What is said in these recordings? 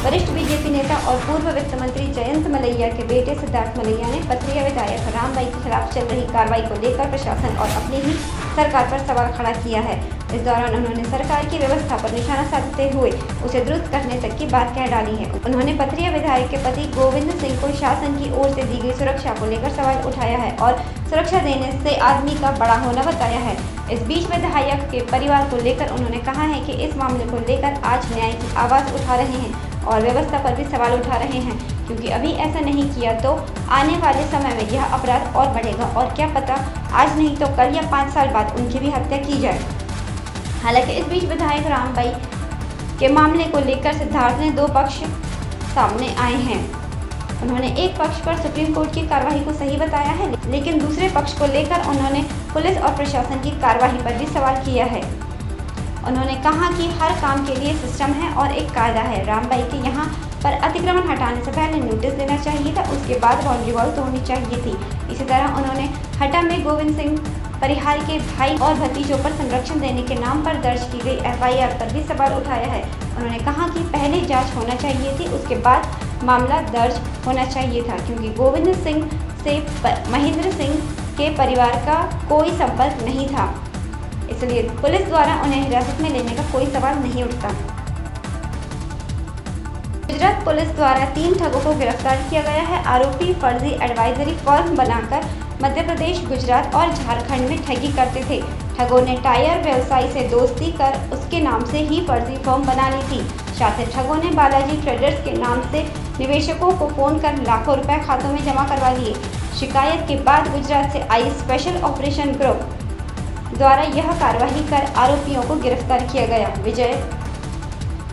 वरिष्ठ बीजेपी नेता और पूर्व वित्त मंत्री जयंत मलैया के बेटे सिद्धार्थ मलैया ने पथरिया विधायक रामबाई के खिलाफ चल रही कार्रवाई को लेकर प्रशासन और अपनी ही सरकार पर सवाल खड़ा किया है। इस दौरान उन्होंने सरकार की व्यवस्था पर निशाना साधते हुए उसे दुरुस्त करने तक की बात कह डाली है। उन्होंने पथरिया विधायक के पति गोविंद सिंह को शासन की ओर से दी गई सुरक्षा को लेकर सवाल उठाया है और सुरक्षा देने से आदमी का बड़ा होना बताया है। इस बीच विधायक के परिवार को लेकर उन्होंने कहा है कि इस मामले को लेकर आज न्याय की आवाज़ उठा रहे हैं और व्यवस्था पर भी सवाल उठा रहे हैं, क्योंकि अभी ऐसा नहीं किया तो आने वाले समय में यह अपराध और बढ़ेगा और क्या पता आज नहीं तो कल या 5 साल बाद उनकी भी हत्या की जाए। हालांकि इस बीच विधायक रामबाई के मामले को लेकर सिद्धार्थ ने 2 पक्ष सामने आए हैं। उन्होंने एक पक्ष पर सुप्रीम कोर्ट की कार्रवाई को सही बताया है, लेकिन दूसरे पक्ष को लेकर उन्होंने पुलिस और प्रशासन की कार्रवाई पर भी सवाल किया है। उन्होंने कहा कि हर काम के लिए सिस्टम है और एक कायदा है। रामबाई के यहाँ पर अतिक्रमण हटाने से पहले नोटिस देना चाहिए था, उसके बाद बाउंड्री वॉल तोड़नी चाहिए थी। इसी तरह उन्होंने हटा में गोविंद सिंह परिहार के भाई और भतीजों पर संरक्षण देने के नाम पर दर्ज की गई FIR पर भी सवाल उठाया है। उन्होंने कहा कि पहले जांच होना चाहिए थी, उसके बाद मामला दर्ज होना चाहिए था, क्योंकि गोविंद सिंह से महेंद्र सिंह के परिवार का कोई संपर्क नहीं था, इसलिए पुलिस द्वारा उन्हें हिरासत में लेने का कोई सवाल नहीं उठता। गुजरात पुलिस द्वारा 3 ठगों को गिरफ्तार किया गया है। आरोपी फर्जी एडवाइजरी फर्म बनाकर मध्य प्रदेश, गुजरात और झारखंड में ठगी करते थे। ठगों ने टायर व्यवसायी से दोस्ती कर उसके नाम से ही फर्जी फर्म बना ली थी। साथ ही ठगों ने बालाजी ट्रेडर्स के नाम से निवेशकों को फोन कर लाखों रुपए खातों में जमा करवा लिए। शिकायत के बाद गुजरात से आई स्पेशल ऑपरेशन ग्रुप द्वारा यह कार्रवाई कर आरोपियों को गिरफ्तार किया गया।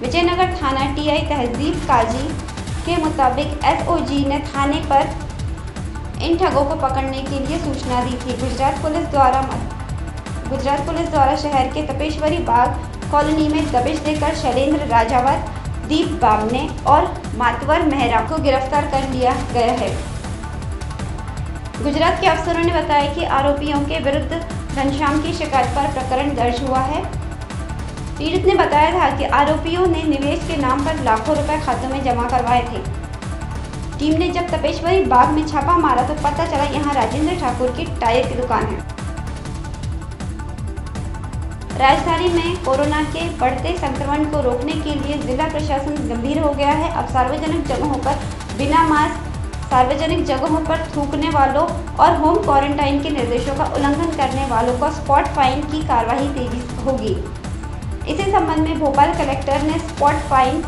विजयनगर थाना TI तहजीब काजी के मुताबिक SOG ने थाने पर इन ठगों को पकड़ने के लिए सूचना दी थी। गुजरात पुलिस द्वारा शहर के तपेश्वरी बाग कॉलोनी में दबिश देकर शैलेंद्र राजावत, दीप बामने और मातवर मेहरा को गिरफ्तार कर लिया गया है। गुजरात के अफसरों ने बताया कि आरोपियों के विरुद्ध घनश्याम की शिकायत पर प्रकरण दर्ज हुआ है। पीड़ित ने बताया था कि आरोपियों ने निवेश के नाम पर लाखों रुपए खातों में जमा करवाए थे। टीम ने जब तपेश्वरी बाग में छापा मारा तो पता चला यहां राजेंद्र ठाकुर की टायर की दुकान है। राजधानी में कोरोना के बढ़ते संक्रमण को रोकने के लिए जिला प्रशासन गंभीर हो गया है। अब सार्वजनिक जगहों पर बिना मास्क, सार्वजनिक जगहों पर थूकने वालों और होम क्वारंटाइन के निर्देशों का उल्लंघन करने वालों को स्पॉट फाइन की कार्रवाई तेजी होगी। इसी संबंध में भोपाल कलेक्टर ने स्पॉट फाइन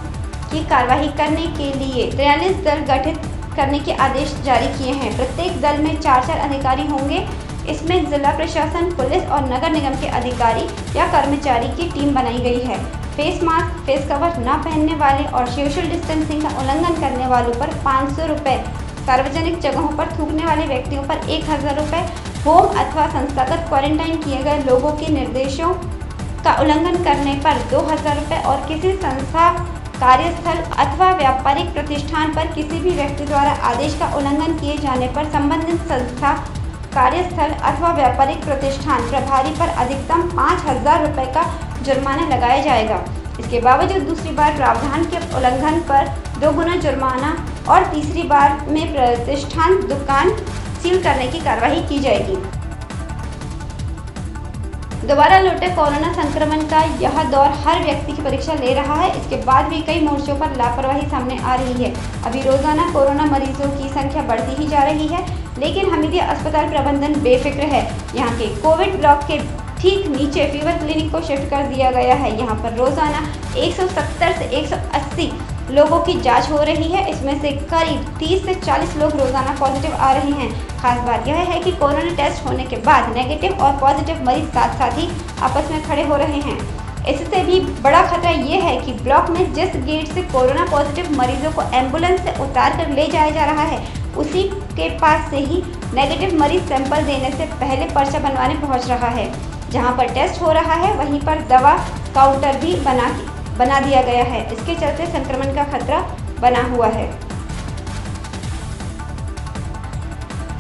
की कार्रवाई करने के लिए 43 दल गठित करने के आदेश जारी किए हैं। प्रत्येक दल में 4-4 अधिकारी होंगे। इसमें जिला प्रशासन, पुलिस और नगर निगम के अधिकारी या कर्मचारी की टीम बनाई गई है। फेस मास्क, फेस कवर न पहनने वाले और सोशल डिस्टेंसिंग का उल्लंघन करने वालों पर 500 रुपये, सार्वजनिक जगहों पर थूकने वाले व्यक्तियों पर 1000 रुपये, होम अथवा संस्थागत क्वारंटाइन किए गए लोगों के निर्देशों का उल्लंघन करने पर 2000 रुपये और किसी संस्था, कार्यस्थल अथवा व्यापारिक प्रतिष्ठान पर किसी भी व्यक्ति द्वारा आदेश का उल्लंघन किए जाने पर संबंधित संस्था, कार्यस्थल अथवा व्यापारिक प्रतिष्ठान प्रभारी पर अधिकतम 5000 रुपये का जुर्माना लगाया जाएगा। इसके बावजूद दूसरी बार प्रावधान के उल्लंघन पर 2 गुना जुर्माना और तीसरी बार में प्रतिष्ठान, दुकान सील करने की कार्रवाई की जाएगी। दोबारा लौटे कोरोना संक्रमण का यह दौर हर व्यक्ति की परीक्षा ले रहा है। इसके बाद भी कई मोर्चों पर लापरवाही सामने आ रही है। अभी रोजाना कोरोना मरीजों की संख्या बढ़ती ही जा रही है, लेकिन हमीदिया अस्पताल प्रबंधन बेफिक्र है। यहाँ के कोविड ब्लॉक के ठीक नीचे फीवर क्लिनिक को शिफ्ट कर दिया गया है। यहाँ पर रोजाना 170 से 180 लोगों की जांच हो रही है। इसमें से करीब 30 से 40 लोग रोजाना पॉजिटिव आ रहे हैं। खास बात यह है कि कोरोना टेस्ट होने के बाद नेगेटिव और पॉजिटिव मरीज साथ साथ ही आपस में खड़े हो रहे हैं। इससे भी बड़ा खतरा ये है कि ब्लॉक में जिस गेट से कोरोना पॉजिटिव मरीजों को एम्बुलेंस से उतार कर ले जाया जा रहा है, उसी के पास से ही नेगेटिव मरीज सैंपल देने से पहले पर्चा बनवाने पहुंच रहा है। जहां पर टेस्ट हो रहा है वहीं पर दवा काउंटर भी बना दिया गया है। इसके चलते संक्रमण का खतरा बना हुआ है।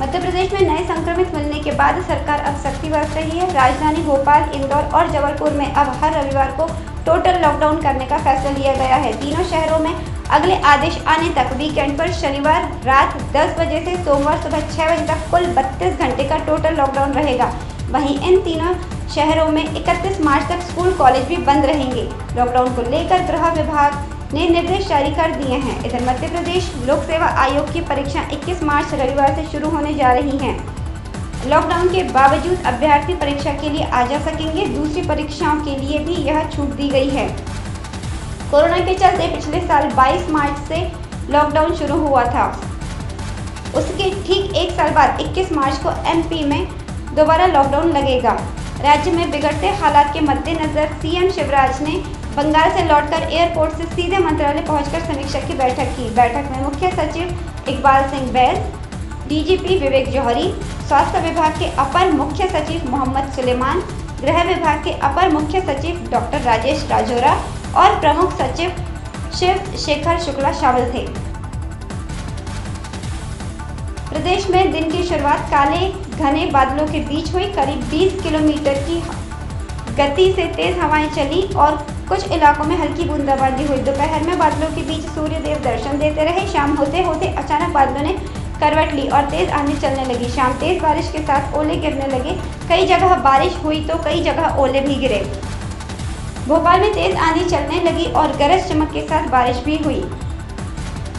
मध्य प्रदेश में नए संक्रमित मिलने के बाद सरकार अब सख्ती बरत रही है। राजधानी भोपाल, इंदौर और जबलपुर में अब हर रविवार को टोटल लॉकडाउन करने का फैसला लिया गया है। तीनों शहरों में अगले आदेश आने तक वीकेंड पर शनिवार रात 10 बजे से सोमवार सुबह 6 बजे तक कुल 32 घंटे का टोटल लॉकडाउन रहेगा। वहीं इन तीनों शहरों में 31 मार्च तक स्कूल कॉलेज भी बंद रहेंगे। लॉकडाउन को लेकर गृह विभाग ने निर्देश जारी कर दिए हैं। इधर मध्य प्रदेश लोक सेवा आयोग की परीक्षा 21 मार्च रविवार से शुरू होने जा रही हैं। लॉकडाउन के बावजूद अभ्यर्थी परीक्षा के लिए आ जा सकेंगे। दूसरी परीक्षाओं के लिए भी यह छूट दी गई है। कोरोना के चलते पिछले साल 22 मार्च से लॉकडाउन शुरू हुआ था। उसके ठीक एक साल बाद 21 मार्च को एमपी में दोबारा लॉकडाउन लगेगा। राज्य में बिगड़ते हालात के मद्देनजर सीएम शिवराज ने बंगाल से लौटकर एयरपोर्ट से सीधे मंत्रालय पहुंचकर समीक्षा की बैठक की। बैठक में मुख्य सचिव इकबाल सिंह बैस, डीजीपी विवेक जौहरी, स्वास्थ्य विभाग के अपर मुख्य सचिव मोहम्मद सुलेमान, गृह विभाग के अपर मुख्य सचिव डॉक्टर राजेश राजौरा और प्रमुख सचिव शिव शेखर शुक्ला शामिल थे। प्रदेश में दिन की शुरुआत काले घने बादलों के बीच हुई। करीब 20 किलोमीटर की गति से तेज हवाएं चली और कुछ इलाकों में हल्की बूंदाबांदी हुई। दोपहर में बादलों के बीच सूर्य देव दर्शन देते रहे। शाम होते होते अचानक बादलों ने करवट ली और तेज आंधी चलने लगी। शाम तेज बारिश के साथ ओले गिरने लगे। कई जगह बारिश हुई तो कई जगह ओले भी गिरे। भोपाल में तेज आंधी चलने लगी और गरज चमक के साथ बारिश भी हुई।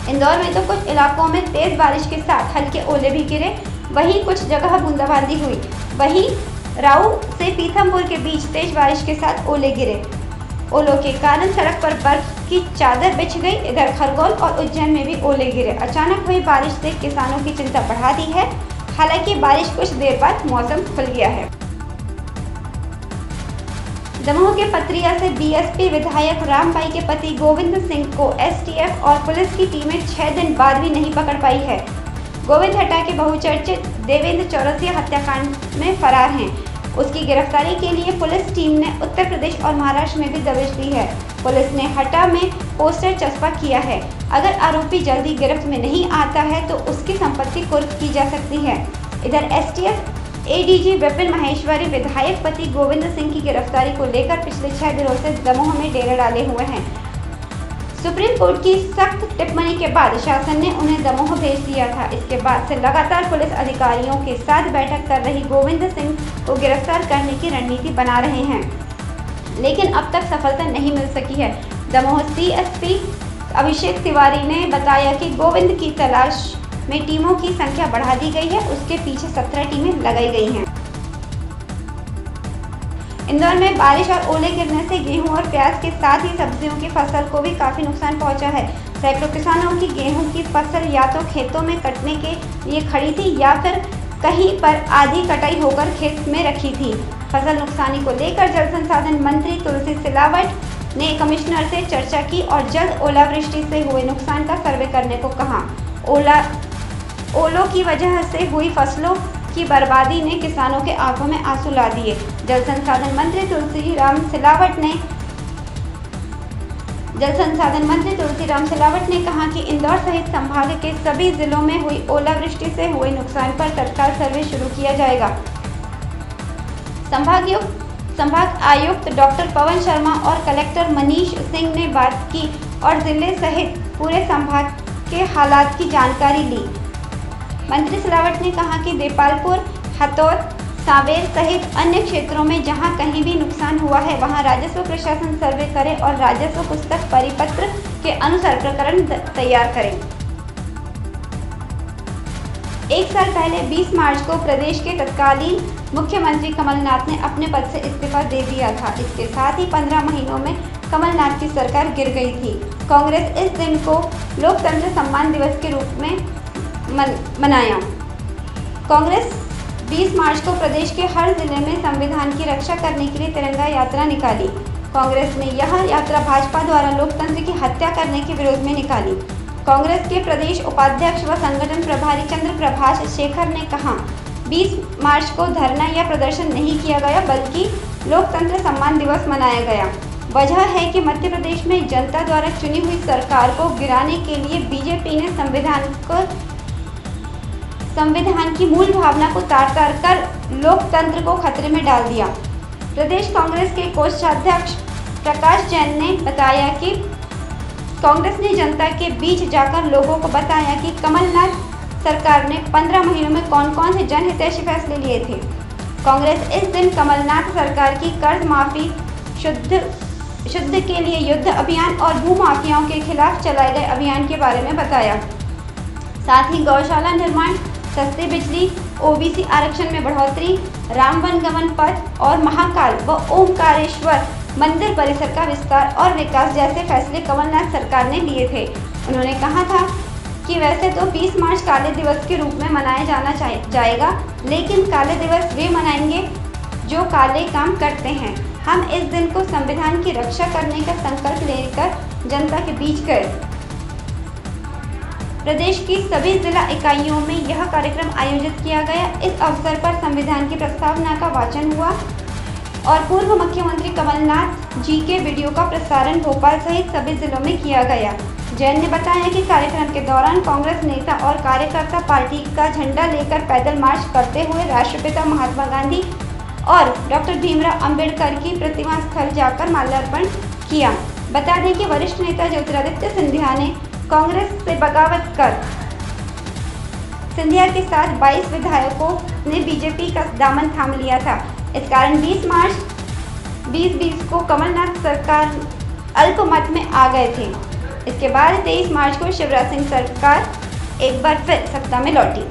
इंदौर में तो कुछ इलाकों में तेज बारिश के साथ हल्के ओले भी गिरे। वहीं कुछ जगह बूंदाबांदी हुई। वहीं राऊ से पीथमपुर के बीच तेज बारिश के साथ ओले गिरे। ओलों के कारण सड़क पर बर्फ की चादर बिछ गई। इधर खरगोन और उज्जैन में भी ओले गिरे। अचानक हुई बारिश से किसानों की चिंता बढ़ा दी है। हालांकि बारिश कुछ देर बाद मौसम खुल गया है। दमोह के पथरिया से बीएसपी विधायक रामबाई के पति गोविंद सिंह को एसटीएफ और पुलिस की टीमें 6 दिन बाद भी नहीं पकड़ पाई है। गोविंद हटा के बहुचर्चित देवेंद्र चौरसिया हत्याकांड में फरार हैं। उसकी गिरफ्तारी के लिए पुलिस टीम ने उत्तर प्रदेश और महाराष्ट्र में भी दबिश दी है। पुलिस ने हटा में पोस्टर चस्पा किया है। अगर आरोपी जल्दी गिरफ्त में नहीं आता है तो उसकी संपत्ति कुर्क की जा सकती है। इधर एसटीएफ एडीजी विपिन माहेश्वरी विधायक पति गोविंद सिंह की गिरफ्तारी को लेकर पिछले 6 दिनों से दमोह में डेरे डाले हुए हैं। सुप्रीम कोर्ट की सख्त टिप्पणी के बाद शासन ने उन्हें दमोह भेज दिया था। इसके बाद से लगातार पुलिस अधिकारियों के साथ बैठक कर रही गोविंद सिंह को गिरफ्तार करने की रणनीति बना रहे हैं, लेकिन अब तक सफलता नहीं मिल सकी है। दमोह सीएसपी अभिषेक तिवारी ने बताया कि गोविंद की तलाश में टीमों की संख्या बढ़ा दी गई है। उसके पीछे 17 टीमें लगाई गई हैं। इंदौर में बारिश और ओले गिरने से गेहूं और प्याज के साथ ही सब्जियों की फसल को भी काफी नुकसान पहुंचा है। सैकड़ों किसानों की गेहूं की फसल या तो खेतों में कटने के लिए खड़ी थी या फिर कहीं पर आधी कटाई होकर खेत में रखी थी। फसल नुकसानी को लेकर जल संसाधन मंत्री तुलसी सिलावट ने कमिश्नर से चर्चा की और जल्द ओलावृष्टि से हुए नुकसान का सर्वे करने को कहा। ओलों की वजह से हुई फसलों की बर्बादी ने किसानों के आंखों में आंसू ला दिए। जल संसाधन मंत्री तुलसी राम सिलावट ने कहा कि इंदौर सहित संभाग के सभी जिलों में हुई ओलावृष्टि से हुए नुकसान पर तत्काल सर्वे शुरू किया जाएगा। संभाग आयुक्त डॉक्टर पवन शर्मा और कलेक्टर मनीष सिंह ने बात की और जिले सहित पूरे संभाग के हालात की जानकारी ली। मंत्री सिलावट ने कहा कि देपालपुर, हथौर, सांवेर सहित अन्य क्षेत्रों में जहां कहीं भी नुकसान हुआ है वहां राजस्व प्रशासन सर्वे करे और राजस्व पुस्तक परिपत्र के अनुसार प्रकरण तैयार करें। एक साल पहले 20 मार्च को प्रदेश के तत्कालीन मुख्यमंत्री कमलनाथ ने अपने पद से इस्तीफा दे दिया था। इसके साथ ही 15 महीनों में कमलनाथ की सरकार गिर गई थी। कांग्रेस इस दिन को लोकतंत्र सम्मान दिवस के रूप में मनाया। कांग्रेस 20 मार्च को प्रदेश के हर जिले में संविधान की रक्षा करने के लिए तिरंगा यात्रा निकाली। कांग्रेस ने यह यात्रा भाजपा द्वारा लोकतंत्र की हत्या करने के विरोध में निकाली। कांग्रेस के प्रदेश उपाध्यक्ष व संगठन प्रभारी चंद्र प्रभाष शेखर ने कहा, 20 मार्च को धरना या प्रदर्शन नहीं किया गया बल्कि लोकतंत्र सम्मान दिवस मनाया गया। वजह है कि मध्य प्रदेश में जनता द्वारा चुनी हुई सरकार को गिराने के लिए बीजेपी ने संविधान की मूल भावना को तार-तार कर लोकतंत्र को खतरे में डाल दिया। प्रदेश कांग्रेस के कोषाध्यक्ष प्रकाश जैन ने बताया कि कांग्रेस ने जनता के बीच जाकर लोगों को बताया कि कमलनाथ सरकार ने 15 महीनों में कौन-कौन से जनहितैषी फैसले लिए थे। कांग्रेस इस दिन कमलनाथ सरकार की कर्ज माफी, शुद्ध के लिए युद्ध अभियान और भूमाफियाओं के खिलाफ चलाए गए अभियान के बारे में बताया। साथ ही गौशाला निर्माण, सस्ती बिजली, ओबीसी आरक्षण में बढ़ोतरी, राम वनगमन पथ और महाकाल व ओमकारेश्वर मंदिर परिसर का विस्तार और विकास जैसे फैसले कमलनाथ सरकार ने लिए थे। उन्होंने कहा था कि वैसे तो 20 मार्च काले दिवस के रूप में मनाया जाना जाएगा, लेकिन काले दिवस वे मनाएंगे जो काले काम करते हैं। हम इस दिन को संविधान की रक्षा करने का संकल्प लेकर जनता के बीच गए। प्रदेश की सभी जिला इकाइयों में यह कार्यक्रम आयोजित किया गया। इस अवसर पर संविधान की प्रस्तावना का वाचन हुआ और पूर्व मुख्यमंत्री कमलनाथ जी के वीडियो का प्रसारण भोपाल सहित सभी जिलों में किया गया। जैन ने बताया कि कार्यक्रम के दौरान कांग्रेस नेता और कार्यकर्ता पार्टी का झंडा लेकर पैदल मार्च करते हुए राष्ट्रपिता महात्मा गांधी और डॉक्टर भीमराव अंबेडकर की प्रतिमा स्थल जाकर माल्यार्पण किया। बता दें कि वरिष्ठ नेता ज्योतिरादित्य सिंधिया ने कांग्रेस से बगावत कर सिंधिया के साथ 22 विधायकों ने बीजेपी का दामन थाम लिया था। इस कारण 20 मार्च 2020 को कमलनाथ सरकार अल्पमत में आ गए थे। इसके बाद 23 मार्च को शिवराज सिंह सरकार एक बार फिर सत्ता में लौटी।